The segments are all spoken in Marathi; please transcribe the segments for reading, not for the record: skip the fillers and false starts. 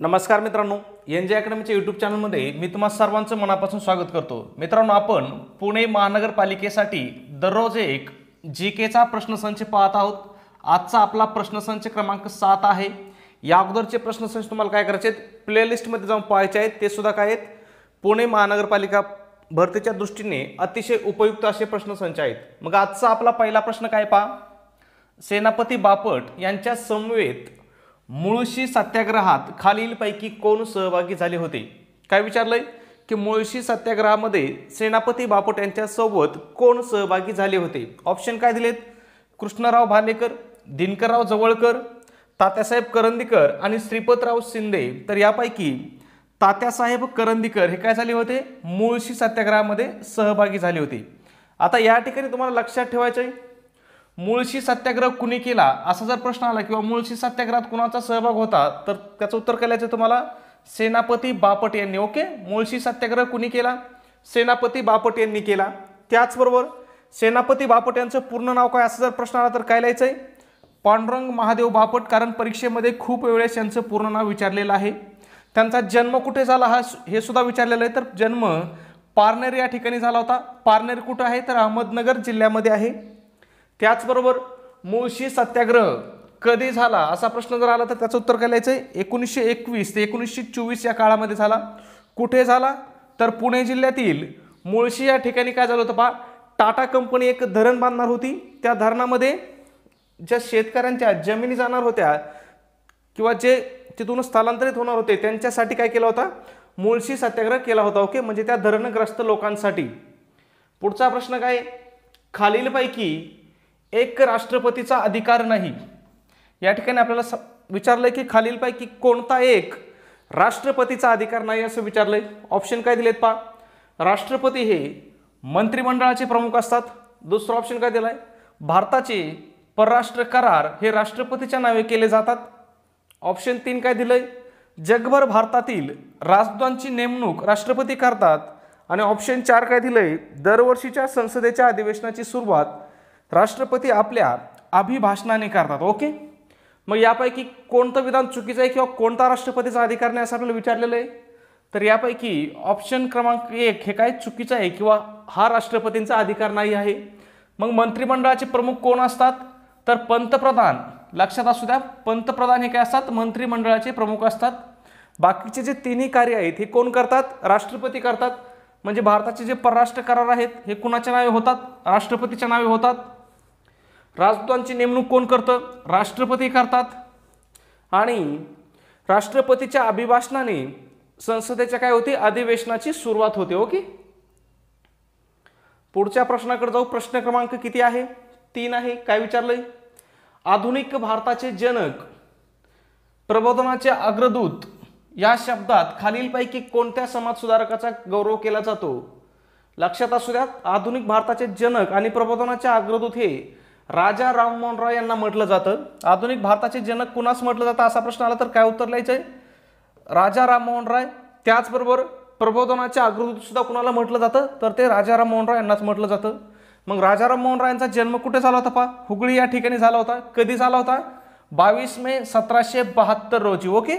नमस्कार मित्रांनो, एनजे अकॅडमीच्या यूट्यूब चॅनलमध्ये मी तुम्हा सर्वांचं मनापासून स्वागत करतो। मित्रांनो, आपण पुणे महानगरपालिकेसाठी दररोज एक जीकेचा प्रश्नसंच पाहत आहोत। आजचा आपला प्रश्नसंच क्रमांक 7 आहे। या अगोदरचे प्रश्नसंच तुम्हाला काय करायचे आहेत, प्लेलिस्टमध्ये जाऊन पाहायचे आहेत। ते सुद्धा काय आहेत, पुणे महानगरपालिका भरतीच्या दृष्टीने अतिशय उपयुक्त असे प्रश्नसंच आहेत। मग आजचा आपला पहिला प्रश्न काय पहा, सेनापती बापट यांच्या समवेत मुळशी सत्याग्रहात खालीलपैकी कोण सहभागी झाले होते। काय विचारलंय की मुळशी सत्याग्रहामध्ये सेनापती बापट यांच्या सोबत कोण सहभागी झाले होते। ऑप्शन काय दिलेत, कृष्णराव भालेकर, दिनकरराव जवळकर, तात्यासाहेब करंदीकर आणि श्रीपतराव शिंदे। तर यापैकी तात्यासाहेब करंदीकर हे काय झाले होते, मुळशी सत्याग्रहामध्ये सहभागी झाले होते। आता या ठिकाणी तुम्हाला लक्षात ठेवायचं आहे, मुळशी सत्याग्रह कुणी केला असा जर प्रश्न आला किंवा मुळशी सत्याग्रहात कुणाचा सहभाग होता तर त्याचं उत्तर काय द्यायचं तुम्हाला, सेनापती बापट यांनी। ओके, मुळशी सत्याग्रह कुणी केला, सेनापती बापट यांनी केला। त्याचबरोबर सेनापती बापट यांचं पूर्ण नाव काय असं जर प्रश्न आला तर काय लिहायचंय, पांडुरंग महादेव बापट। कारण परीक्षेमध्ये खूप वेळेस यांचं पूर्ण नाव विचारलेलं आहे। त्यांचा जन्म कुठे झाला हे सुद्धा विचारलेलं आहे। तर जन्म पारनेर या ठिकाणी झाला होता। पारनेर कुठे आहे तर अहमदनगर जिल्ह्यामध्ये आहे। त्याचबरोबर मुळशी सत्याग्रह कधी झाला असा प्रश्न जर आला तर त्याचं उत्तर काय लिहायचंय, 1921 ते 1924 या काळामध्ये झाला। कुठे झाला तर पुणे जिल्ह्यातील मुळशी या ठिकाणी काय झालं होतं पहा, टाटा कंपनी एक धरण बांधणार होती। त्या धरणामध्ये ज्या शेतकऱ्यांच्या जमिनी जाणार होत्या किंवा जे तिथून स्थलांतरित होणार होते त्यांच्यासाठी काय केला होता, मुळशी सत्याग्रह केला होता। ओके, म्हणजे त्या धरणग्रस्त लोकांसाठी। पुढचा प्रश्न काय, खालीलपैकी एक राष्ट्रपतीचा अधिकार नाही। या ठिकाणी आपल्याला विचारलंय की खालीलपैकी कोणता एक राष्ट्रपतीचा अधिकार नाही असं विचारलंय। ऑप्शन काय दिलेत पहा, राष्ट्रपती हे मंत्रिमंडळाचे प्रमुख असतात। दुसरा ऑप्शन काय दिलाय, भारताचे परराष्ट्र करार हे राष्ट्रपतीच्या नावे केले जातात। ऑप्शन 3 काय दिलंय, जगभर भारतातील राजदूतांची नेमणूक राष्ट्रपती करतात। आणि ऑप्शन 4 काय दिलंय, दरवर्षीच्या संसदेच्या अधिवेशनाची सुरुवात राष्ट्रपती आपल्या अभिभाषणाने करतात। ओके, मग यापैकी कोणतं विधान चुकीचं आहे किंवा कोणता राष्ट्रपतीचा अधिकार नाही असं आपल्याला विचारलेलं आहे। तर यापैकी ऑप्शन क्रमांक 1 हे काय चुकीचं आहे किंवा हा राष्ट्रपतींचा अधिकार नाही आहे। मग मंत्रिमंडळाचे प्रमुख कोण असतात तर पंतप्रधान। लक्षात असू द्या, पंतप्रधान हे काय असतात, मंत्रिमंडळाचे प्रमुख असतात। बाकीचे जे तिन्ही कार्य आहेत हे कोण करतात, राष्ट्रपती करतात। म्हणजे भारताचे जे परराष्ट्र करार आहेत हे कुणाच्या नावे होतात, राष्ट्रपतीच्या नावे होतात। राजदूतांची नेमणूक कोण करतं, राष्ट्रपती करतात। आणि राष्ट्रपतीच्या अभिभाषणाने संसदेच्या काय होते, अधिवेशनाची सुरुवात होते। ओके, पुढच्या प्रश्नाकडे जाऊ। प्रश्न क्रमांक किती आहे, 3 आहे। काय विचारलंय, आधुनिक भारताचे जनक, प्रबोधनाचे अग्रदूत या शब्दात खालीलपैकी कोणत्या समाजसुधारकाचा गौरव केला जातो। लक्षात असू द्या, आधुनिक भारताचे जनक आणि प्रबोधनाचे अग्रदूत हे राजा राममोहन राय यांना म्हटलं जातं। आधुनिक भारताचे जनक कुणास म्हटलं जातं असा प्रश्न आला तर काय उत्तर लिहायचंय, राजा राममोहन राय। त्याचबरोबर प्रबोधनाचे अग्रदूत सुद्धा कुणाला म्हटलं जातं तर ते राजा राममोहन राय यांनाच म्हटलं जातं। मग राजा राममोहन राय यांचा जन्म कुठे झाला होता पहा, हुगळी या ठिकाणी झाला होता। कधी झाला होता, 22 मे 1772 रोजी। ओके,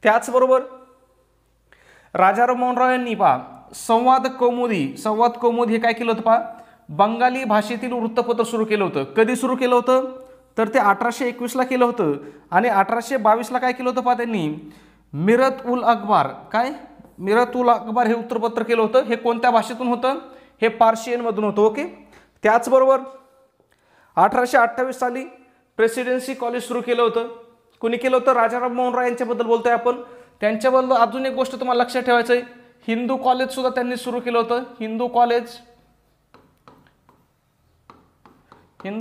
त्याचबरोबर राजा राममोहन राय यांनी पहा संवाद कौमुदी हे काय केलं होतं पहा, बंगाली भाषेतील वृत्तपत्र सुरू केलं होतं। कधी सुरू केलं होतं तर ते 1821 ला केलं होतं। आणि 1822 ला काय केलं होतं पहा त्यांनी, मिरत उल अखबार हे वृत्तपत्र केलं होतं। हे कोणत्या भाषेतून होतं, हे पार्शियन मधून होतं। ओके, त्याचबरोबर 1828 साली प्रेसिडेन्सी कॉलेज सुरू केलं होतं। कुणी केलं होतं, राजा राममोहन राय यांच्याबद्दल बोलतोय आपण। त्यांच्याबद्दल अजून एक गोष्ट तुम्हाला लक्षात ठेवायचं आहे, हिंदू कॉलेज सुद्धा त्यांनी सुरू केलं होतं। हिंदू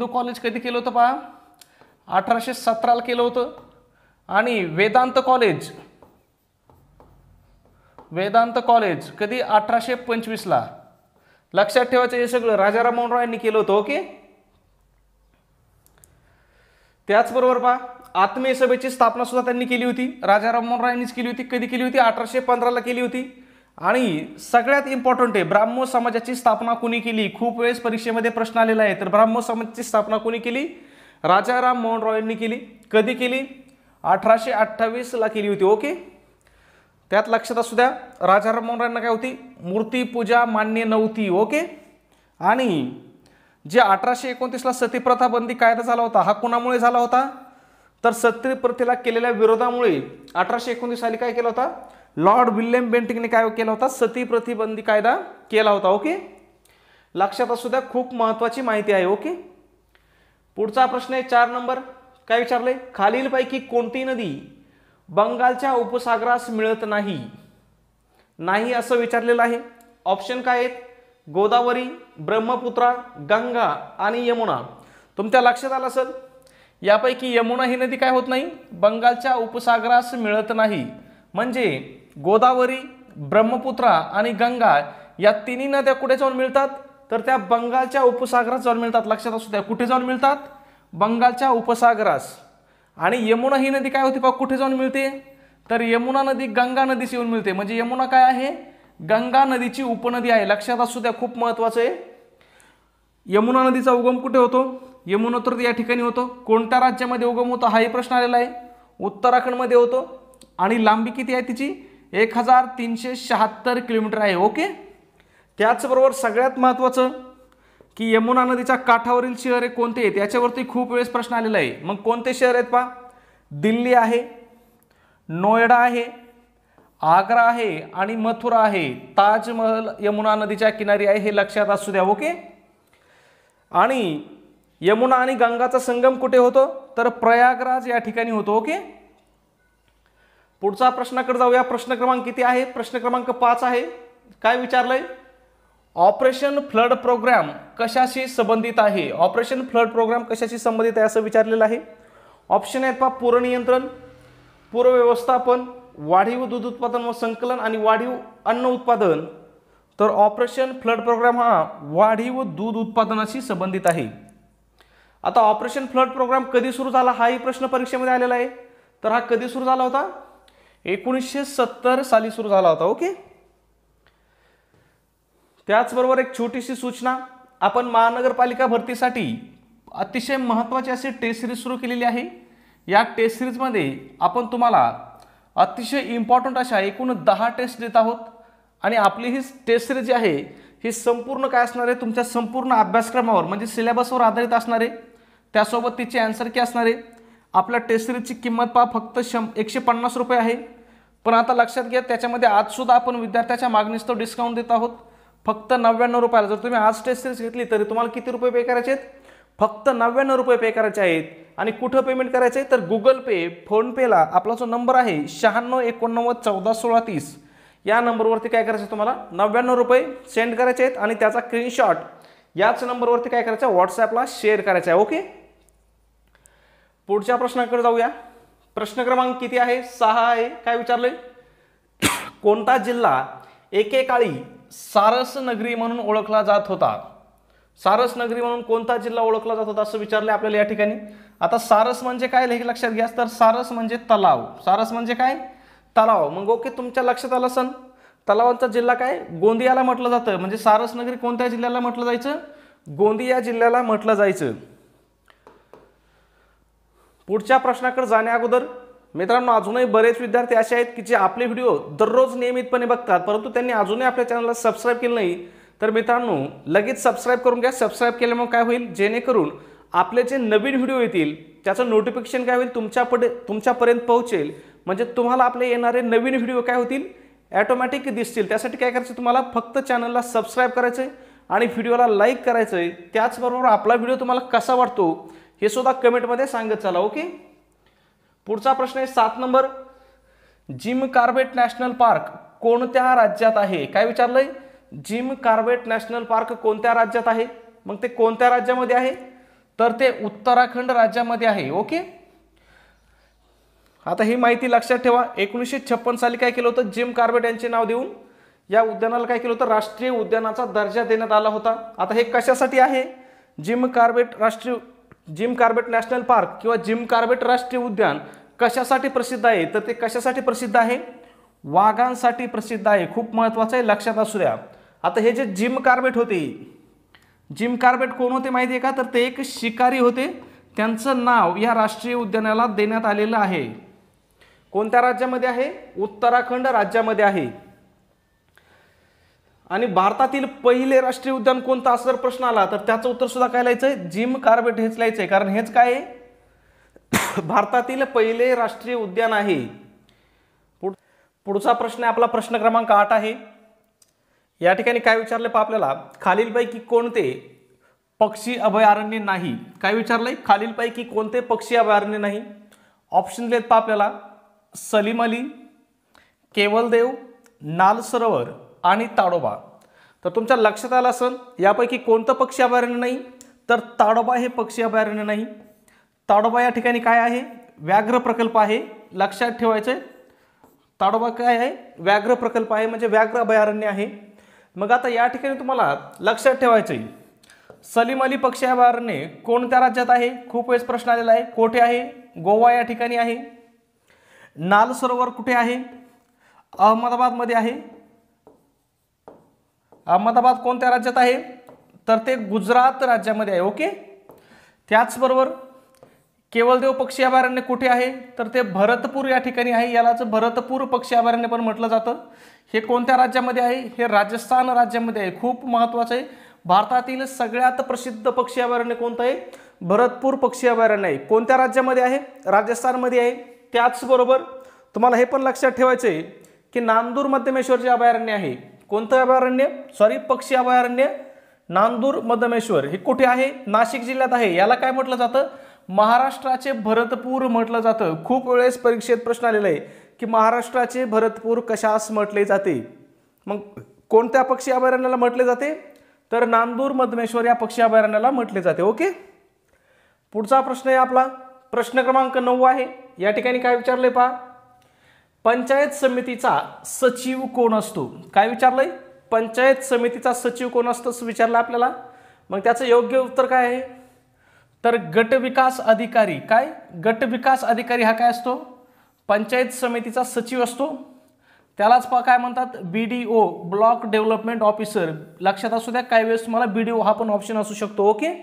कॉलेज कधी केलं होतं पहा, 1817 ला केलं होतं। आणि वेदांत कॉलेज कधी, 1825 ला। लक्षात ठेवायचं, हे सगळं राजा राममोहन राय यांनी केलं होतं। ओके, त्याचबरोबर पहा आत्मीय सभेची स्थापना सुद्धा त्यांनी केली होती, राजा राममोहन राय यांनीच केली होती। कधी केली होती, 1815 ला केली होती। आणि सगळ्यात इम्पॉर्टंट आहे, ब्राह्मो समाजाची स्थापना कोणी केली, खूप वेळेस परीक्षेमध्ये प्रश्न आलेला आहे। तर ब्राह्मो समाजाची स्थापना कोणी केली, राजा राममोहन राय यांनी केली। कधी केली, 1828 ला केली होती. ओके, त्यात लक्षात असू द्या राजा राममोहन रायांना काय होती, मूर्तीपूजा मान्य नव्हती. ओके, आणि जे 1829 ला सतीप्रथा बंदी कायदा झाला होता हा कोणामुळे झाला होता, तर सती प्रथेला केलेल्या विरोधामुळे 1829 साली काय केला होता, लॉर्ड विल्यम बेंटिंकने काय केला होता, सती प्रतिबंधी कायदा केला होता. ओके, लक्षात असू द्या, खूप महत्वाची माहिती आहे. ओके, पुढचा प्रश्न आहे 4 नंबर. काय विचारले, खालीलपैकी कोणती नदी बंगालच्या उपसागरास मिळत नाही, नाही असं विचारलेलं आहे. ऑप्शन काय आहेत, गोदावरी, ब्रह्मपुत्रा, गंगा आणि यमुना. तुमच्या लक्षात आलं असेल यापैकी यमुना ही नदी काय होत नाही, बंगालच्या उपसागरास मिळत नाही. म्हणजे गोदावरी, ब्रह्मपुत्रा आणि गंगा या तिन्ही नद्या कुठे जाऊन मिळतात, तर त्या बंगालच्या उपसागरात जाऊन मिळतात. लक्षात असू द्या, कुठे जाऊन मिळतात, बंगालच्या उपसागरास. आणि यमुना ही नदी काय होती पहा, कुठे जाऊन मिळते, तर यमुना नदी गंगा नदीशी येऊन मिळते. म्हणजे यमुना काय आहे, गंगा नदीची उपनदी आहे. लक्षात असू द्या, खूप महत्वाचं आहे. यमुना नदीचा उगम कुठे होतो, यमुनोत्तर या ठिकाणी होतो. कोणत्या राज्यामध्ये उगम होतो हाही प्रश्न आलेला आहे, उत्तराखंडमध्ये होतो. आणि लांबी किती आहे तिची, 1376 किलोमीटर आहे. ओके, त्याचबरोबर सगळ्यात महत्त्वाचं की यमुना नदीच्या काठावरील शहरे कोणते आहेत याच्यावरती खूप वेळेस प्रश्न आलेला आहे. मग कोणते शहर आहेत पहा, दिल्ली आहे, नोएडा आहे, आग्रा आहे आणि मथुरा आहे. ताजमहल यमुना नदीच्या किनारी आहे, हे लक्षात असू द्या. ओके, आणि यमुना आणि गंगाचा संगम कुठे होतो, तर प्रयागराज या ठिकाणी होतो. ओके, पुढचा प्रश्नाकडे जाऊया. प्रश्न क्रमांक किती आहे, प्रश्न क्रमांक 5 आहे. काय विचारलंय, ऑपरेशन फ्लड प्रोग्राम कशाशी संबंधित आहे, ऑपरेशन फ्लड प्रोग्राम कशाशी संबंधित आहे असं विचारलेलं आहे. ऑप्शन आहेत पहा, पूर नियंत्रण, पूर व्यवस्थापन, वाढीव दूध उत्पादन व संकलन आणि वाढीव अन्न उत्पादन. तर ऑपरेशन फ्लड प्रोग्राम हा वाढीव दूध उत्पादनाशी संबंधित आहे. आता ऑपरेशन फ्लड प्रोग्राम कधी सुरू झाला हाही प्रश्न परीक्षेमध्ये आलेला आहे. तर हा कधी सुरू झाला होता, 1970 साली सुरू झाला होता. ओके, त्याचबरोबर एक छोटीशी सूचना, आपण महानगरपालिका भरतीसाठी अतिशय महत्त्वाची अशी टेस्ट सिरीज सुरू केलेली आहे. या टेस्ट सिरीजमध्ये आपण तुम्हाला अतिशय इम्पॉर्टंट अशा एकूण 10 टेस्ट देत आहोत. आणि आपली ही टेस्ट सिरीज जी आहे ही संपूर्ण काय असणार आहे, तुमच्या संपूर्ण अभ्यासक्रमावर म्हणजे सिलेबसवर आधारित असणार आहे. त्यासोबत तिची आन्सर की असणार आहे. आपल्या टेस्ट सिरीजची किंमत पहा फक्त 150 रुपये आहे. पण आता लक्षात घ्या, त्याच्यामध्ये आजसुद्धा आपण विद्यार्थ्याच्या मागणीस तो डिस्काउंट देत आहोत फक्त 99 रुपयाला. जर तुम्ही आज टेस्ट सिरीज घेतली तरी तुम्हाला किती रुपये पे करायचे आहेत, फक्त 99 रुपये पे करायचे आहेत. आणि कुठं पेमेंट करायचं आहे, तर गुगल पे, फोनपेला आपला जो नंबर आहे 9689141630 या नंबरवरती काय करायचं, तुम्हाला 99 रुपये सेंड करायचे आहेत. आणि त्याचा स्क्रीनशॉट याच नंबरवरती काय करायचं, व्हॉट्सॲपला शेअर करायचा आहे. ओके, पुढच्या प्रश्नाकडे जाऊया. प्रश्न क्रमांक किती आहे, 6 आहे. काय विचारलंय, कोणता जिल्हा एकेकाळी सारस नगरी म्हणून ओळखला जात होता, सारस नगरी म्हणून कोणता जिल्हा ओळखला जात होता असं विचारले आपल्याला या ठिकाणी. आता सारस म्हणजे काय हे लक्षात घ्या, तर सारस म्हणजे तलाव, सारस म्हणजे काय, तलाव. मग ओके, तुमच्या लक्षात आलं असेल तलावांचा जिल्हा काय, गोंदियाला म्हटलं जातं. म्हणजे सारस नगरी कोणत्या जिल्ह्याला म्हटलं जायचं, गोंदिया जिल्ह्याला म्हटलं जायचं. पुढच्या प्रश्नाकडे जाण्या अगोदर मित्रांनो, अजूनही बरेच विद्यार्थी असे आहेत की जे आपले व्हिडिओ दररोज नियमितपणे बघतात, परंतु त्यांनी अजूनही आपल्या चॅनलला सबस्क्राईब केलं नाही. तर मित्रांनो लगेच सबस्क्राईब करून घ्या. सबस्क्राईब केल्यामुळे काय होईल, जेणेकरून आपले जे नवीन व्हिडिओ येतील त्याचं नोटिफिकेशन काय होईल, तुमच्यापर्यंत पोहोचेल. म्हणजे तुम्हाला आपले येणारे नवीन व्हिडिओ काय होतील, ऑटोमॅटिक दिसतील. त्यासाठी काय करायचं, तुम्हाला फक्त चॅनलला सबस्क्राईब करायचं आहे आणि व्हिडिओला लाईक करायचं आहे. त्याचबरोबर आपला व्हिडिओ तुम्हाला कसा वाटतो हे सुद्धा कमेंटमध्ये सांगत चला. ओके, पुढचा प्रश्न आहे 7 number. Jim Corbett national park कोणत्या राज्यात आहे. काय विचारलंय, जिम कॉर्बेट नॅशनल पार्क कोणत्या राज्यात आहे. मग ते कोणत्या राज्यामध्ये आहे, तर ते उत्तराखंड राज्यामध्ये आहे. ओके, आता ही माहिती लक्षात ठेवा. 1956 साली काय केलं होतं, जिम कॉर्बेट यांचे नाव देऊन या उद्यानाला काय केलं होतं, राष्ट्रीय उद्यानाचा दर्जा देण्यात आला होता. आता हे कशासाठी आहे, जिम कॉर्बेट नॅशनल पार्क किंवा जिम कॉर्बेट राष्ट्रीय उद्यान कशासाठी प्रसिद्ध आहे, तर ते कशासाठी प्रसिद्ध आहे, वाघांसाठी प्रसिद्ध आहे. खूप महत्त्वाचं आहे, लक्षात असू द्या. आता हे जे जिम कॉर्बेट होते, जिम कॉर्बेट कोण होते माहिती आहे का, तर ते एक शिकारी होते. त्यांचं नाव या राष्ट्रीय उद्यानाला देण्यात आलेलं आहे. कोणत्या राज्यामध्ये आहे? उत्तराखंड राज्यामध्ये आहे. आणि भारतातील पहिले राष्ट्रीय उद्यान कोणतं असं जर प्रश्न आला तर त्याचं उत्तर सुद्धा काय लिहायचंय? जिम कॉर्बेट हेच लिहायचंय, कारण हेच काय आहे भारतातील पहिले राष्ट्रीय उद्यान आहे. पुढचा प्रश्न आहे आपला प्रश्न क्रमांक 8 आहे. या ठिकाणी काय विचारले पहा आपल्याला, खालीलपैकी कोणते पक्षी अभयारण्य नाही? काय विचारलंय? खालीलपैकी कोणते पक्षी अभयारण्य नाही? ऑप्शन दिलेत पहा आपल्याला, सलीम अली, केवलदेव, नाल सरोवर आणि ताडोबा. तर तुमच्या लक्षात आलं असेल यापैकी कोणतं पक्षी अभयारण्य नाही? तर ताडोबा हे पक्षी अभयारण्य नाही. ताडोबा या ठिकाणी काय आहे? व्याघ्र प्रकल्प आहे. लक्षात ठेवायचंय, ताडोबा काय आहे? व्याघ्र प्रकल्प आहे, म्हणजे व्याघ्र अभयारण्य आहे. मग आता या ठिकाणी तुम्हाला लक्षात ठेवायचंय, सलीम अली पक्षी अभयारण्य कोणत्या राज्यात आहे? खूप वेळेस प्रश्न आलेला आहे. कोठे आहे? गोवा या ठिकाणी आहे. नाल सरोवर कुठे आहे? अहमदाबाद मध्ये आहे. अहमदाबाद कोणत्या राज्यात आहे? तर ते गुजरात राज्यामध्ये आहे. ओके. त्याचबरोबर केवलदेव पक्षी अभयारण्य कुठे आहे? तर ते भरतपूर या ठिकाणी आहे. यालाच भरतपूर पक्षी अभयारण्य पण म्हटलं जातं. हे कोणत्या राज्यामध्ये आहे? हे राजस्थान राज्यामध्ये आहे. खूप महत्त्वाचं आहे. भारतातील सगळ्यात प्रसिद्ध पक्षी अभयारण्य कोणतं आहे? भरतपूर पक्षी अभयारण्य आहे. कोणत्या राज्यामध्ये आहे? राजस्थानमध्ये आहे. त्याचबरोबर तुम्हाला हे पण लक्षात ठेवायचं आहे की नांदूर मध्यमेश्वर जे अभयारण्य आहे, कोणतं अभयारण्य? पक्षी अभयारण्य नांदूर मध्यमेश्वर हे कुठे आहे? नाशिक जिल्ह्यात आहे. याला काय म्हटलं जातं? महाराष्ट्राचे भरतपूर म्हटलं जातं. खूप वेळेस परीक्षेत प्रश्न आलेला आहे की महाराष्ट्राचे भरतपूर कशास म्हटले जाते? मग कोणत्या पक्षी अभयारण्याला म्हटले जाते? तर नांदूर मध्यमेश्वर या पक्षी अभयारण्याला म्हटले जाते. ओके. पुढचा प्रश्न आहे आपला प्रश्न क्रमांक 9 आहे. या ठिकाणी काय विचारलंय पहा, पंचायत समितीचा सचिव कोण असतो? काय विचारलंय? पंचायत समितीचा सचिव कोण असतो असं विचारलं आपल्याला. मग त्याचं योग्य उत्तर काय आहे? तर गट विकास अधिकारी. काय? गट विकास अधिकारी हा काय असतो? पंचायत समितीचा सचिव असतो. त्यालाच काय म्हणतात? BDO, block development officer. लक्षात असू द्या, काही वेळेस तुम्हाला BDO हा पण ऑप्शन असू शकतो. ओके.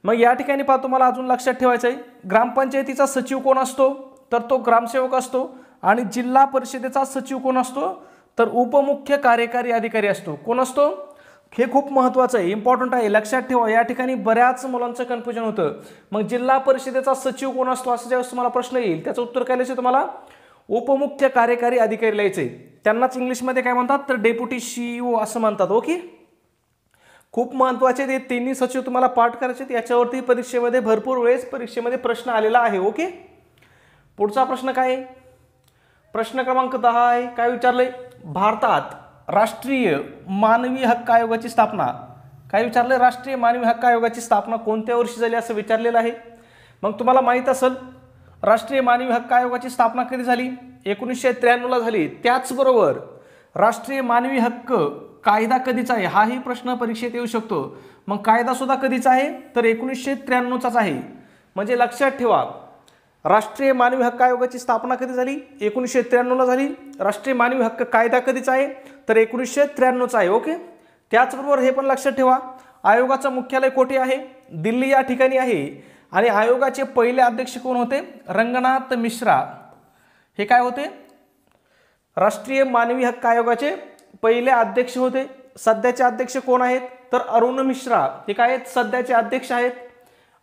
मग या ठिकाणी पहा तुम्हाला अजून लक्षात ठेवायचं आहे, ग्रामपंचायतीचा सचिव कोण असतो? तर तो ग्रामसेवक असतो. आणि जिल्हा परिषदेचा सचिव कोण असतो? तर उपमुख्य कार्यकारी अधिकारी असतो. कोण असतो? हे खूप महत्त्वाचं आहे, इम्पॉर्टंट आहे, लक्षात ठेवा. या ठिकाणी बऱ्याच मुलांचं कन्फ्युजन होतं. मग जिल्हा परिषदेचा सचिव कोण असतो असं ज्यावेळेस तुम्हाला प्रश्न येईल त्याचं उत्तर काय लिहायचं तुम्हाला? उपमुख्य कार्यकारी अधिकारी लिहायचे. त्यांनाच इंग्लिशमध्ये काय म्हणतात? तर डेप्युटी CEO असं म्हणतात. ओके. खूप महत्त्वाचे ते तिन्ही सचिव तुम्हाला पाठ करायचे. याच्यावरती परीक्षेमध्ये भरपूर वेळेस परीक्षेमध्ये प्रश्न आलेला आहे. ओके. पुढचा प्रश्न काय आहे? प्रश्न क्रमांक 10 आहे. काय विचारलंय? भारतात राष्ट्रीय मानवी हक्क आयोगाची स्थापना. काय विचारलंय? राष्ट्रीय मानवी हक्क आयोगाची स्थापना कोणत्या वर्षी झाली असं विचारलेलं आहे. मग तुम्हाला माहित असेल राष्ट्रीय मानवी हक्क आयोगाची स्थापना कधी झाली? 1993 ला झाली. त्याचबरोबर राष्ट्रीय मानवी हक्क कायदा कधीचा आहे हाही प्रश्न परीक्षेत येऊ शकतो. मग कायदा सुद्धा कधीचा आहे? तर 1993चाच आहे. म्हणजे लक्षात ठेवा, राष्ट्रीय मानवी हक्क आयोगाची स्थापना कधी झाली? 1993 ला झाली. राष्ट्रीय मानवी हक्क कायदा कधीचा आहे? तर 1993चा आहे. ओके. त्याचबरोबर हे पण लक्षात ठेवा, आयोगाचं मुख्यालय कोठे आहे? दिल्ली या ठिकाणी आहे. आणि आयोगाचे पहिले अध्यक्ष कोण होते? रंगनाथ मिश्रा. हे काय होते? राष्ट्रीय मानवी हक्क आयोगाचे पहिले अध्यक्ष होते. सध्याचे अध्यक्ष कोण आहेत? तर अरुण मिश्रा. हे काय आहेत? सध्याचे अध्यक्ष आहेत.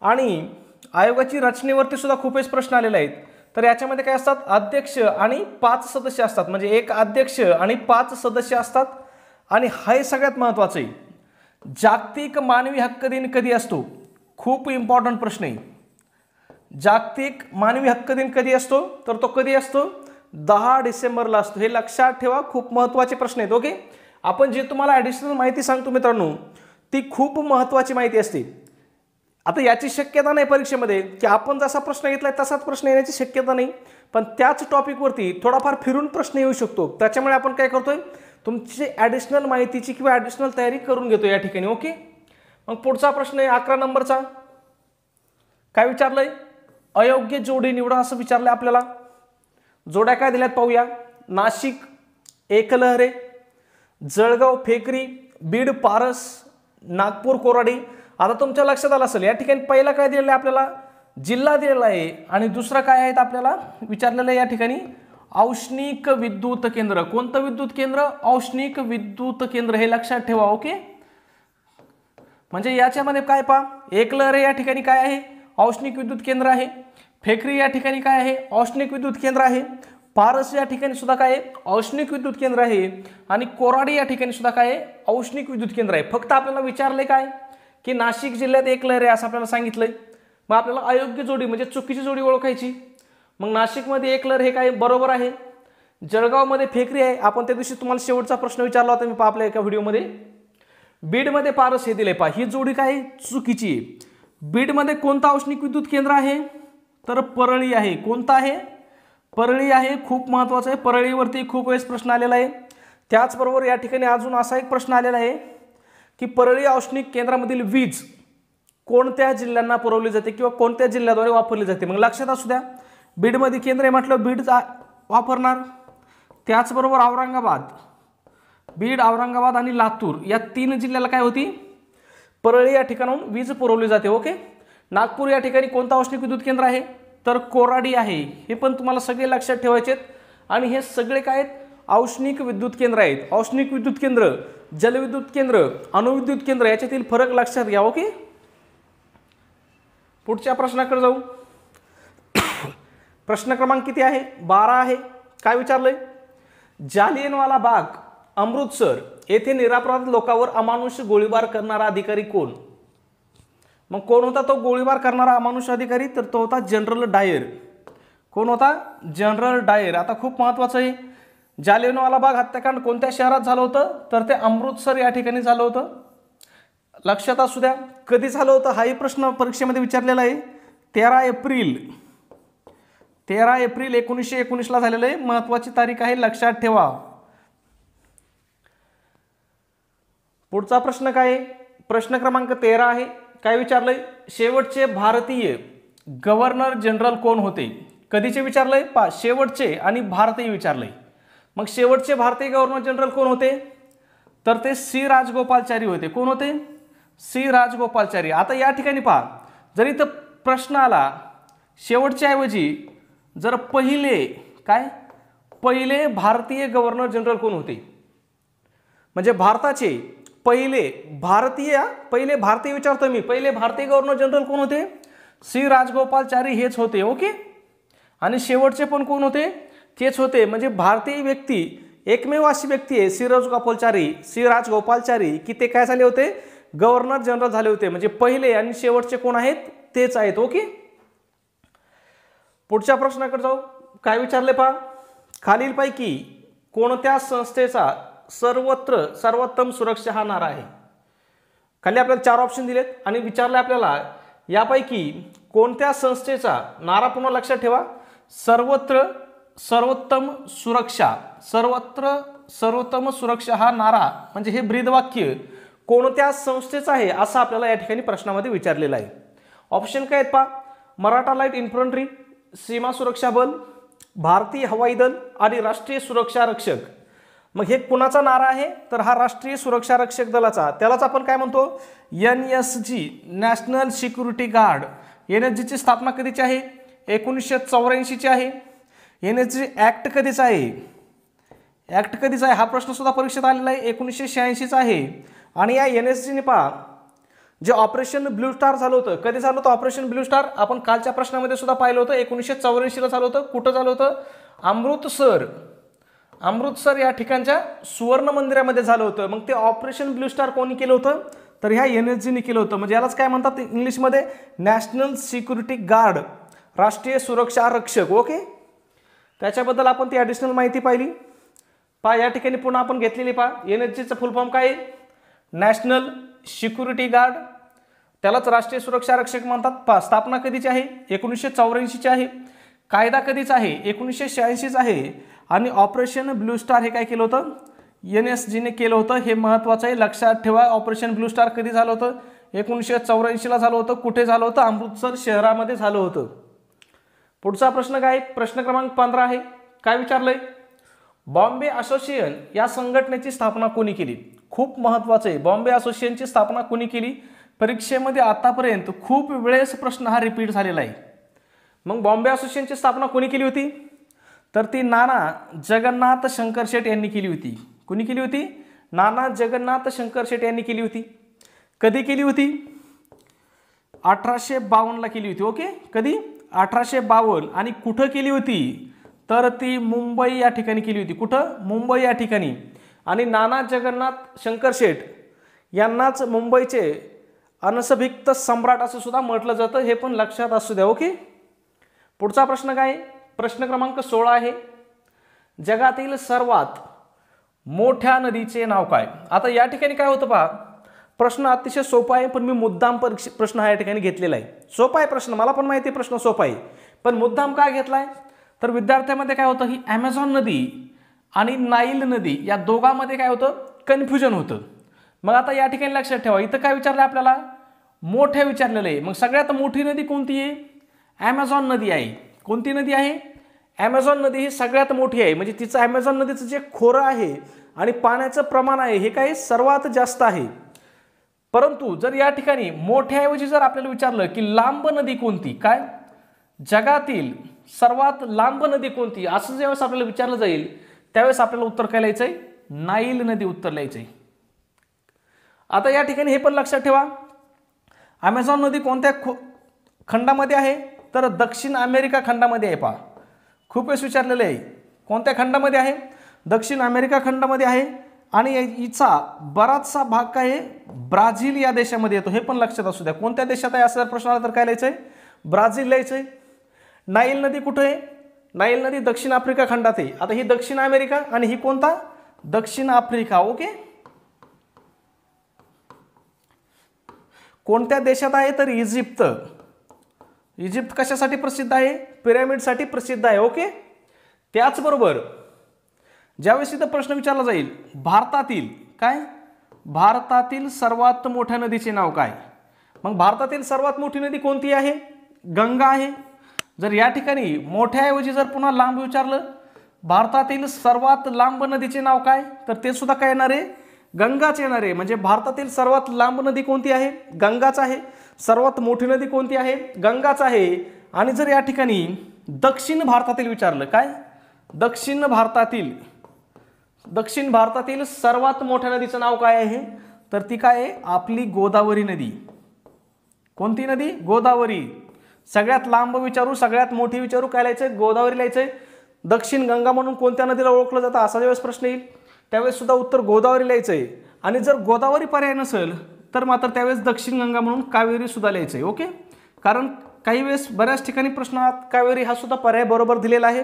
आणि आयोगाची रचनेवरती सुद्धा खूपच प्रश्न आलेले आहेत. तर याच्यामध्ये काय असतात? अध्यक्ष आणि 5 सदस्य असतात. म्हणजे एक अध्यक्ष आणि 5 सदस्य असतात. आणि हे सगळ्यात महत्त्वाचं आहे, जागतिक मानवी हक्क दिन कधी असतो? खूप इम्पॉर्टंट प्रश्न आहे. जागतिक मानवी हक्क दिन कधी असतो? तर तो कधी असतो? 10 डिसेंबरला असतो. हे लक्षात ठेवा, खूप महत्त्वाचे प्रश्न आहेत. ओके. आपण जे तुम्हाला ॲडिशनल माहिती सांगतो मित्रांनो, ती खूप महत्त्वाची माहिती असते. आता याची शक्यता नाही परीक्षेमध्ये की आपण जसा प्रश्न घेतलाय तसाच प्रश्न येण्याची शक्यता नाही, पण त्याच टॉपिकवरती थोडाफार फिरून प्रश्न येऊ शकतो. त्याच्यामुळे आपण काय करतोय, तुमची ॲडिशनल माहितीची किंवा ॲडिशनल तयारी करून घेतो या ठिकाणी. ओके. मग पुढचा प्रश्न आहे 11 नंबरचा. काय विचारलंय? अयोग्य जोडी निवडा असं विचारलंय आपल्याला. जोड्या काय दिल्यात पाहूया. नाशिक एकलहरे, जळगाव फेकरी, बीड पारस, नागपूर कोराडी. आता तुमच्या लक्षात आलं असेल या ठिकाणी पहिला काय दिलेलं आहे आपल्याला? जिल्हा दिलेला आहे आणि दुसरं काय आहेत आपल्याला विचारलेलं आहे या ठिकाणी औष्णिक विद्युत केंद्र. कोणतं विद्युत केंद्र? औष्णिक विद्युत केंद्र, हे लक्षात ठेवा. ओके, म्हणजे याच्यामध्ये काय पहा, एकलहरे या ठिकाणी काय आहे? औष्णिक विद्युत केंद्र आहे. फेकरी या ठिकाणी काय आहे? औष्णिक विद्युत केंद्र आहे. पारस या ठिकाणी सुद्धा काय आहे? औष्णिक विद्युत केंद्र आहे. आणि कोराडी या ठिकाणी सुद्धा काय आहे? औष्णिक विद्युत केंद्र आहे. फक्त आपल्याला विचारले काय की नाशिक जिल्ह्यात एकलहरे असं आपल्याला सांगितलंय. मग आपल्याला अयोग्य जोडी म्हणजे चुकीची जोडी ओळखायची. मग नाशिकमध्ये एकलहर हे काय बरोबर आहे. जळगावमध्ये फेकरी आहे. आपण त्या दिवशी तुम्हाला शेवटचा प्रश्न विचारला होता मी आपल्या एका व्हिडिओमध्ये. बीडमध्ये पारस हे दिले पहा, ही जोडी काय चुकीची आहे. बीडमध्ये कोणतं औष्णिक विद्युत केंद्र आहे? तर परळी आहे. कोणतं आहे? परळी आहे. खूप महत्त्वाचं आहे. परळीवरती खूप वेळेस प्रश्न आलेला आहे. त्याचबरोबर या ठिकाणी अजून असा एक प्रश्न आलेला आहे की परळी औष्णिक केंद्रामधील वीज कोणत्या जिल्ह्यांना पुरवली जाते किंवा कोणत्या जिल्ह्याद्वारे वापरली जाते. मग लक्षात असू द्या, बीडमध्ये केंद्र आहे म्हटलं बीड वापरणार. त्याचबरोबर औरंगाबाद, बीड, औरंगाबाद आणि लातूर या 3 जिल्ह्याला काय होती? परळी या ठिकाणाहून वीज पुरवली जाते. ओके, नागपूर या ठिकाणी कोणतं औष्णिक विद्युत केंद्र आहे? तर कोराडी आहे. हे पण तुम्हाला सगळे लक्षात ठेवायचे आहेत. आणि हे सगळे काय आहेत? औष्णिक विद्युत केंद्र आहेत. औष्णिक विद्युत केंद्र, जलविद्युत केंद्र, अणुविद्युत केंद्र याच्यातील फरक लक्षात घ्या. ओके, पुढच्या प्रश्नाकडे जाऊ. प्रश्न क्रमांक किती आहे? 12 आहे. काय विचारलंय? जालियनवाला बाग, अमृतसर येथे निरपराध लोकांवर अमानुष गोळीबार करणारा अधिकारी कोण? मग कोण होता तो गोळीबार करणारा अमानुष अधिकारी? तर तो होता जनरल डायर. कोण होता? जनरल डायर. आता खूप महत्त्वाचं आहे, जालियनवाला बाग हत्याकांड कोणत्या शहरात झालं होतं? तर ते अमृतसर या ठिकाणी झालं होतं. लक्षात असू द्या. कधी झालं होतं हाही प्रश्न परीक्षेमध्ये विचारलेला आहे. 13 एप्रिल 1919ला झालेलं आहे. महत्त्वाची तारीख आहे, लक्षात ठेवा. पुढचा प्रश्न काय आहे? प्रश्न क्रमांक 13 आहे. काय विचारलंय? शेवटचे भारतीय गव्हर्नर जनरल कोण होते? कधीचे विचारलंय? पहा, शेवटचे आणि भारतीय विचारलंय. मग शेवटचे भारतीय गव्हर्नर जनरल कोण होते? तर ते सी राजगोपालचारी होते. कोण होते? सी राजगोपालचारी. आता या ठिकाणी पहा, जर इथं प्रश्न आला शेवटच्या ऐवजी जर पहिले भारतीय गव्हर्नर जनरल कोण होते, म्हणजे भारताचे पहिले भारतीय विचारतो मी, पहिले भारतीय गव्हर्नर जनरल कोण होते? सी राजगोपालचारी हेच होते. ओके, आणि शेवटचे पण कोण होते? तेच होते. म्हणजे भारतीय व्यक्ती एकमेव अशी व्यक्ती आहे सी राजगोपालचारी की ते काय झाले होते? गव्हर्नर जनरल झाले होते. म्हणजे पहिले आणि शेवटचे कोण आहेत? तेच आहेत. ओके, पुढच्या प्रश्नाकडे जाऊ. काय विचारले पहा, खालीलपैकी कोणत्या संस्थेचा सर्वोत्तम सुरक्षा हा नारा आहे? खाली आपल्याला 4 ऑप्शन दिलेत आणि विचारले आपल्याला यापैकी कोणत्या संस्थेचा नारा, पुन्हा लक्षात ठेवा, सर्वोत्तम सुरक्षा हा नारा म्हणजे हे ब्रीदवाक्य कोणत्या संस्थेचा आहे असं आपल्याला या ठिकाणी प्रश्नामध्ये विचारलेलं आहे. ऑप्शन काय आहेत पहा, मराठा लाईट इन्फंट्री, सीमा सुरक्षा बल, भारतीय हवाई दल आणि राष्ट्रीय सुरक्षा रक्षक. मग हे कुणाचा नारा आहे? तर हा राष्ट्रीय सुरक्षा रक्षक दलाचा. त्यालाच आपण काय म्हणतो? NSG, national security guard. NSGची स्थापना कधीची आहे? 1984ची आहे. NSG ऍक्ट कधीचा आहे? हा प्रश्न सुद्धा परीक्षेत आलेला आहे. 1986चा आहे. आणि या NSGने पहा जे ऑपरेशन ब्लू स्टार झालं होतं, कधी झालं होतं ऑपरेशन ब्लू स्टार? आपण कालच्या प्रश्नामध्ये सुद्धा पाहिलं होतं. 1984ला झालं होतं. कुठं झालं होतं? अमृतसर या ठिकाणच्या सुवर्ण मंदिरामध्ये झालं होतं. मग ते ऑपरेशन ब्लू स्टार कोणी केलं होतं? तर ह्या NSGने केलं होतं. म्हणजे यालाच काय म्हणतात इंग्लिशमध्ये? नॅशनल सिक्युरिटी गार्ड, राष्ट्रीय सुरक्षा रक्षक. ओके, त्याच्याबद्दल आपण ती ॲडिशनल माहिती पाहिली. पहा या ठिकाणी पुन्हा आपण घेतलेली पहा, NSGचं फुल फॉर्म काय आहे? नॅशनल सिक्युरिटी गार्ड, त्यालाच राष्ट्रीय सुरक्षा रक्षक म्हणतात. पहा स्थापना कधीची आहे? 1984ची आहे. कायदा कधीचा आहे? 1986चा आहे. आणि ऑपरेशन ब्लू स्टार हे काय केलं होतं? NSGने केलं होतं. हे महत्त्वाचं आहे, लक्षात ठेवा. ऑपरेशन ब्लू स्टार कधी झालं होतं? 1984ला झालं होतं. कुठे झालं होतं? अमृतसर शहरामध्ये झालं होतं. पुढचा प्रश्न काय? प्रश्न क्रमांक 15 आहे. काय विचारलंय? बॉम्बे असोसिएशन या संघटनेची स्थापना कोणी केली? खूप महत्त्वाचं आहे. बॉम्बे असोसिएशनची स्थापना कोणी केली? परीक्षेमध्ये आतापर्यंत खूप वेळेस प्रश्न हा रिपीट झालेला आहे. मग बॉम्बे असोसिएशनची स्थापना कोणी केली होती? तर ती नाना जगन्नाथ शंकर शेठ यांनी केली होती. कोणी केली होती? नाना जगन्नाथ शंकर शेठ यांनी केली होती. कधी केली होती? 1852ला केली होती. ओके, कधी? 1852. आणि कुठं केली होती? तर ती मुंबई या ठिकाणी केली होती. कुठं? मुंबई या ठिकाणी. आणि नाना जगन्नाथ शंकर शेठ यांनाच मुंबईचे अनसभिक्त सम्राट असं सुद्धा म्हटलं जातं, हे पण लक्षात असू द्या. ओके, पुढचा प्रश्न काय? प्रश्न क्रमांक 16 आहे, जगातील सर्वात मोठ्या नदीचे नाव काय? आता या ठिकाणी काय होतं पहा, प्रश्न अतिशय सोपा आहे, पण मी मुद्दाम प्रश्न हा या ठिकाणी घेतलेला आहे. सोपा आहे प्रश्न, मला पण माहिती आहे प्रश्न सोपा आहे, पण मुद्दाम काय घेतलाय? तर विद्यार्थ्यांमध्ये काय होतं, ही ॲमेझॉन नदी आणि नाईल नदी या दोघांमध्ये काय होतं, कन्फ्युजन होतं. मग आता या ठिकाणी लक्षात ठेवा, इथं काय विचारलं आपल्याला? मोठ्या विचारलेलं आहे. मग सगळ्यात मोठी नदी कोणती आहे? ॲमेझॉन नदी आहे. कोणती नदी आहे? ॲमेझॉन नदी ही सगळ्यात मोठी आहे. म्हणजे तिचं ॲमेझॉन नदीचं जे खोरं आहे आणि पाण्याचं प्रमाण आहे हे काय सर्वात जास्त आहे. परंतु जर या ठिकाणी मोठ्याऐवजी जर आपल्याला विचारलं की लांब नदी कोणती, काय जगातील सर्वात लांब नदी कोणती, असं ज्यावेळेस आपल्याला विचारलं जाईल त्यावेळेस आपल्याला उत्तर काय लिहायचंय? नाईल नदी उत्तर लिहायचंय. आता या ठिकाणी हे पण लक्षात ठेवा, ॲमेझॉन नदी कोणत्या खंडामध्ये आहे? तर दक्षिण अमेरिका खंडामध्ये आहे. पहा, खूप वेळेस विचारलेलं आहे, कोणत्या खंडामध्ये आहे? दक्षिण अमेरिका खंडामध्ये आहे. आणि हिचा बराचसा भाग काय आहे? ब्राझील या देशामध्ये येतो. हे पण लक्षात असू द्या. कोणत्या देशात आहे असं प्रश्न आला तर काय लिहायचंय? ब्राझील लिहायचंय. नाईल नदी कुठे आहे? नाईल नदी दक्षिण आफ्रिका खंडात आहे. आता ही दक्षिण अमेरिका आणि ही कोणता? दक्षिण आफ्रिका. ओके, कोणत्या देशात आहे? तर इजिप्त. इजिप्त कशासाठी प्रसिद्ध आहे? पिरॅमिडसाठी प्रसिद्ध आहे. ओके, त्याचबरोबर ज्यावेळेस इथं प्रश्न विचारला जाईल भारतातील काय, भारतातील सर्वात मोठ्या नदीचे नाव काय, मग भारतातील सर्वात मोठी नदी कोणती आहे? गंगा आहे. जर या ठिकाणी मोठ्याऐवजी जर पुन्हा लांब विचारलं भारतातील सर्वात लांब नदीचे नाव काय, तर ते सुद्धा काय येणार आहे? गंगाच येणार आहे. म्हणजे भारतातील सर्वात लांब नदी कोणती आहे? गंगाच आहे. सर्वात मोठी नदी कोणती आहे? गंगाच आहे. आणि जर या ठिकाणी दक्षिण भारतातील विचारलं काय, दक्षिण भारतातील सर्वात मोठ्या नदीचं नाव काय आहे, तर ती काय आहे? आपली गोदावरी नदी. कोणती नदी? गोदावरी. सगळ्यात लांब विचारू, सगळ्यात मोठी विचारू, काय लिहायचंय? गोदावरी लिहायचंय. दक्षिण गंगा म्हणून कोणत्या नदीला ओळखलं जातं असा ज्यावेळेस प्रश्न येईल त्यावेळेस सुद्धा उत्तर गोदावरी लिहायचंय. आणि जर गोदावरी पर्याय नसेल तर मात्र त्यावेळेस दक्षिण गंगा म्हणून कावेरी सुद्धा लिहायचंय. ओके, कारण काही वेळेस बऱ्याच ठिकाणी प्रश्नात कावेरी हा सुद्धा पर्याय बरोबर दिलेला आहे,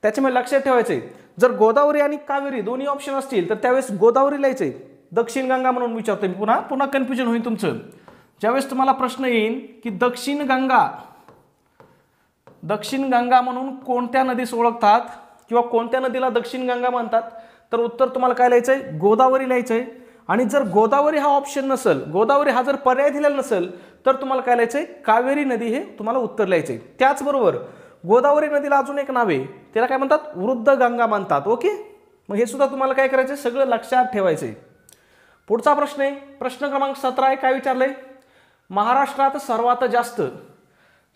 त्याच्यामुळे लक्षात ठेवायचंय. जर गोदावरी आणि कावेरी दोन्ही ऑप्शन असतील तर त्यावेळेस गोदावरी लिहायचंय. दक्षिण गंगा म्हणून विचारतोय मी, पुन्हा कन्फ्युजन होईल तुमचं. ज्यावेळेस तुम्हाला प्रश्न येईल की दक्षिण गंगा म्हणून कोणत्या नदीस ओळखतात किंवा कोणत्या नदीला दक्षिण गंगा म्हणतात, तर उत्तर तुम्हाला काय लिहायचंय? गोदावरी लिहायचंय. आणि जर गोदावरी हा ऑप्शन नसेल, गोदावरी हा जर पर्याय दिलेला नसेल तर तुम्हाला काय लिहायचंय? कावेरी नदी हे तुम्हाला उत्तर लिहायचंय. त्याचबरोबर गोदावरी नदीला अजून एक नाव आहे, त्याला काय म्हणतात? वृद्ध गंगा म्हणतात. ओके, मग हे सुद्धा तुम्हाला काय करायचं? सगळं लक्षात ठेवायचंय. पुढचा प्रश्न आहे, प्रश्न क्रमांक 17 आहे. काय विचारलंय? महाराष्ट्रात सर्वात जास्त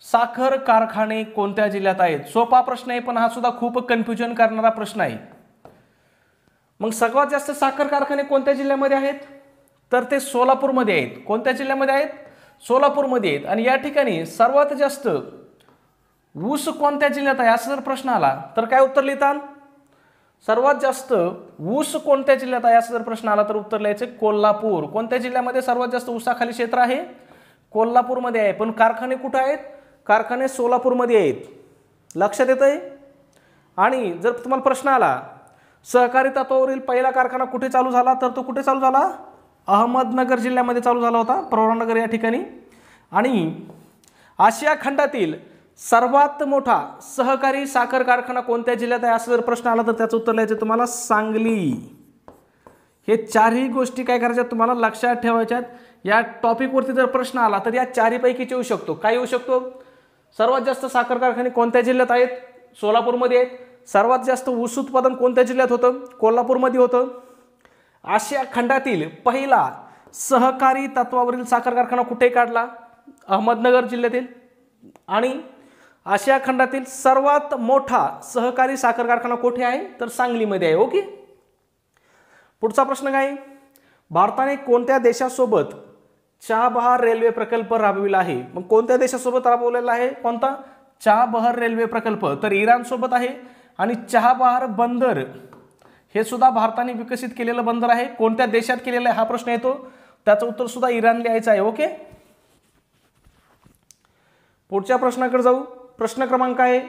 साखर कारखाने कोणत्या जिल्ह्यात आहेत? सोपा प्रश्न आहे, पण हा सुद्धा खूप कन्फ्युजन करणारा प्रश्न आहे. मग सर्वात जास्त साखर कारखाने कोणत्या जिल्ह्यामध्ये आहेत? तर ते सोलापूरमध्ये आहेत. कोणत्या जिल्ह्यामध्ये आहेत? सोलापूरमध्ये आहेत. आणि या ठिकाणी सर्वात जास्त ऊस कोणत्या जिल्ह्यात आहे असं जर प्रश्न आला तर काय उत्तर लिहितात? सर्वात जास्त ऊस कोणत्या जिल्ह्यात आहे असं जर प्रश्न आला तर उत्तर लिहायचे कोल्हापूर. कोणत्या जिल्ह्यामध्ये सर्वात जास्त ऊसाखाली क्षेत्र आहे? कोल्हापूरमध्ये आहे. पण कारखाने कुठे आहेत? कारखाने सोलापूरमध्ये आहेत. लक्षात येतंय? आणि जर तुम्हाला प्रश्न आला सहकारी तत्वावरील पहिला कारखाना कुठे चालू झाला, तर तो कुठे चालू झाला? अहमदनगर जिल्ह्यामध्ये चालू झाला होता, प्रवरानगर या ठिकाणी. आणि आशिया खंडातील सर्वात मोठा सहकारी साखर कारखाना कोणत्या जिल्ह्यात आहे असं जर प्रश्न आला तर त्याचं उत्तर लिहायचं तुम्हाला सांगली. हे चारही गोष्टी काय करायच्या तुम्हाला लक्षात ठेवायच्यात. या टॉपिकवरती जर प्रश्न आला तर या चारीपैकीच येऊ शकतो. काय येऊ शकतो? सर्वात जास्त साखर कारखाने कोणत्या जिल्ह्यात आहेत? सोलापूरमध्ये आहेत. सर्वात जास्त ऊस उत्पादन कोणत्या जिल्ह्यात होतं? कोल्हापूरमध्ये होतं. आशिया खंडातील पहिला सहकारी तत्वावरील साखर कारखाना कुठे काढला? अहमदनगर जिल्ह्यातील. आणि आशिया खंडातील सर्वात मोठा सहकारी साखर कारखाना कुठे आहे? तर सांगलीमध्ये आहे. ओके. पुढचा प्रश्न काय आहे? भारताने कोणत्या देशासोबत चाबहार रेल्वे प्रकल्प राबविला आहे? मग कोणत्या देशासोबत राबवलेला आहे? कोणता? चाबहार रेल्वे प्रकल्प. तर इराण सोबत आहे. आणि चाबहार बंदर हे सुद्धा भारताने विकसित केलेलं बंदर आहे. कोणत्या देशात केलेलं आहे हा प्रश्न येतो. त्याचं उत्तर सुद्धा इराण लिहायचं आहे. ओके. पुढच्या प्रश्नाकडे जाऊ. प्रश्न क्रमांक आहे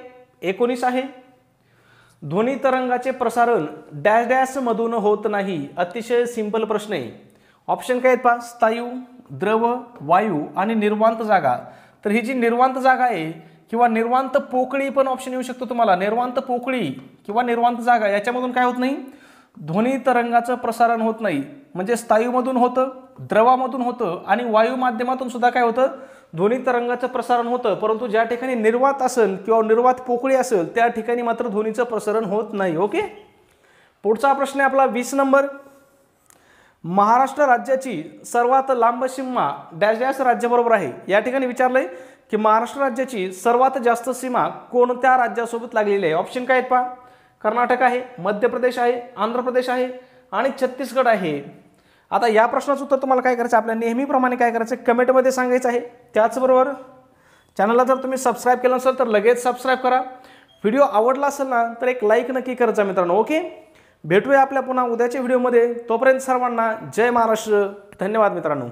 19 आहे. ध्वनी तरंगाचे प्रसारण डॅश डॅश मधून होत नाही. अतिशय सिंपल प्रश्न आहे. ऑप्शन काय आहेत पहा. स्थायू, द्रव, वायू आणि निर्वांत जागा. तर ही जी निर्वांत जागा आहे किंवा निर्वांत पोकळी पण ऑप्शन येऊ शकतो तुम्हाला. निर्वांत पोकळी किंवा निर्वांत जागा याच्यामधून काय होत नाही? ध्वनी तरंगाचं प्रसारण होत नाही. म्हणजे स्थायूमधून होतं, द्रवामधून होतं आणि वायू माध्यमातून सुद्धा काय होतं? ध्वनी तरंगाचं प्रसारण होतं. परंतु ज्या ठिकाणी निर्वात असेल किंवा निर्वात पोकळी असेल त्या ठिकाणी मात्र ध्वनीचं प्रसारण होत नाही. ओके. पुढचा प्रश्न आहे आपला 20 नंबर. महाराष्ट्र राज्याची सर्वात लांब सीमा डॅश डॅश राज्याबरोबर आहे. या ठिकाणी विचारलंय की महाराष्ट्र राज्याची सर्वात जास्त सीमा कोणत्या राज्यासोबत लागलेली आहे? ऑप्शन काय आहेत पहा. कर्नाटक आहे, मध्य प्रदेश आहे, आंध्र प्रदेश आहे आणि छत्तीसगड आहे. आता या प्रश्नाचं उत्तर तुम्हाला काय करायचं? आपल्या नेहमीप्रमाणे काय करायचं? कमेंटमध्ये सांगायचं आहे. त्याचबरोबर चॅनलला जर तुम्ही सबस्क्राईब केलं नसेल तर लगेच सबस्क्राईब करा. व्हिडिओ आवडला असेल ना तर एक लाईक नक्की करायचा मित्रांनो. ओके. भेटूया आपल्या पुन्हा उद्याच्या व्हिडिओमध्ये. तोपर्यंत सर्वांना जय महाराष्ट्र. धन्यवाद मित्रांनो.